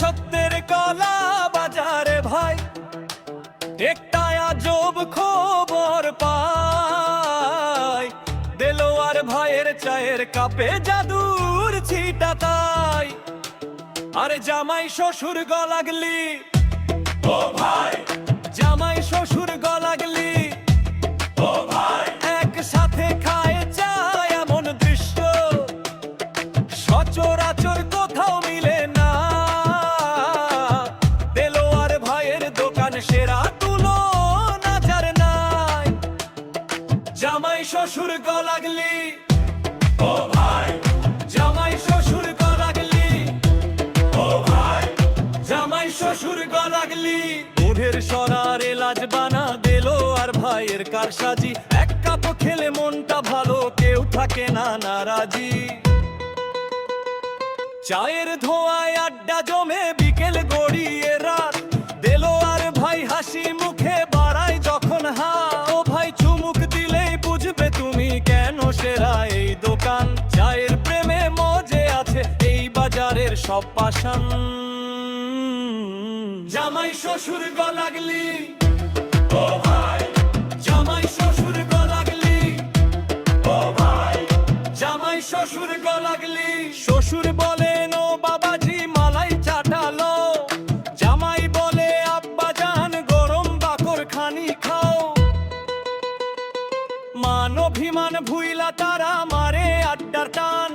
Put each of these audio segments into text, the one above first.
সত্যের কলা বাজারে ভাই একটা আজব খবর পাই, দেলোয়ার ভাইয়ের চায়ের কাপে জাদুর ছিটা তাই। আরে জামাই শ্বশুর গলাগলি, ও ভাই জামাই শ্বশুর গলাগলি, ও ভাই একসাথে খায় চায় এমন দৃশ্য সচরাচর কোথাও মিলে না। দেলোয়ার ভাইয়ের দোকান সেরা তুলনা যার নাই। জামাই শ্বশুর গলাগলি, ও ভাই জামাই শ্বশুর গলাগলি, ও ভাই জামাই শ্বশুর গলাগলি। মুখের সরার এলাজ বানা দেলোয়ার ভাইয়ের কারসাজি, এক কাপ খেলে মনটা ভালো কেউ থাকে না নারাজি। চায়ের ধোঁয়ায় আড্ডা জমে বিকেল গড়িয়ে রাত, দেলোয়ার ভাই হাসি মুখে বাড়ায় যখন হাত। ও ভাই চুমুক দিলেই বুঝবে তুমি কেন সেরা এই দোকান। চায়ের প্রেমে মজে আছে এই বাজারের সব পাষাণ। জামাই শ্বশুর গলাগলি, ও ভাই জামাই শ্বশুর গলাগলি, ও ভাই জামাই শ্বশুর গলাগলি। শ্বশুর বলেন ও বাবাজি মালাই চাটালো, জামাই বলে আব্বা জান গরম বাকর খানি খাও। মান অভিমান ভুইলা তারা মারে আড্ডার টান,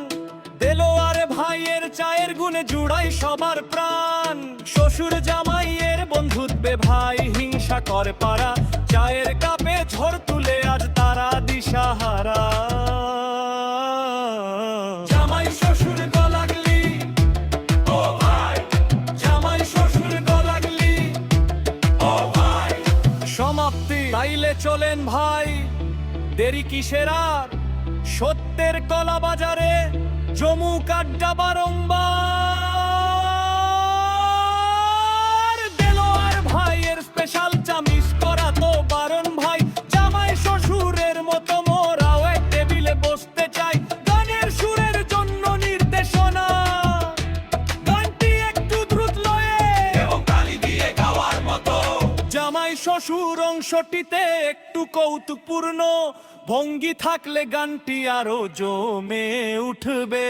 দেলোয়ার ভাইয়ের চায়ের গুণে জুড়াই সবার প্রাণ। শ্বশুর জামাইয়ের বন্ধুত্বে ভাই হিংসা করে পারা, চায়ের কাপে ঝড় তুলে আজ তারা দিশাহারা। জামাই শ্বশুর গলাগলি, ও ভাই জামাই শ্বশুর গলাগলি, ও ভাই। সমাপ্তি তাইলে চলেন ভাই, দেরি কিসের আর? সত্যের কলা বাজারে জমুক আড্ডা বারংবার। দেলোয়ার ভাইয়ের স্পেশাল চা মিস করা তো বারণ ভাই। জামাই শ্বশুরের মতো মোরাও এক টেবিলে বসতে চাই। গানের সুরের জন্য নির্দেশনা, গানটি একটু দ্রুত লয়ে এবং তালি দিয়ে গাওয়ার মতো। জামাই শ্বশুর অংশটিতে একটু কৌতুকপূর্ণ ভঙ্গি থাকলে গানটি আরো জমে উঠবে।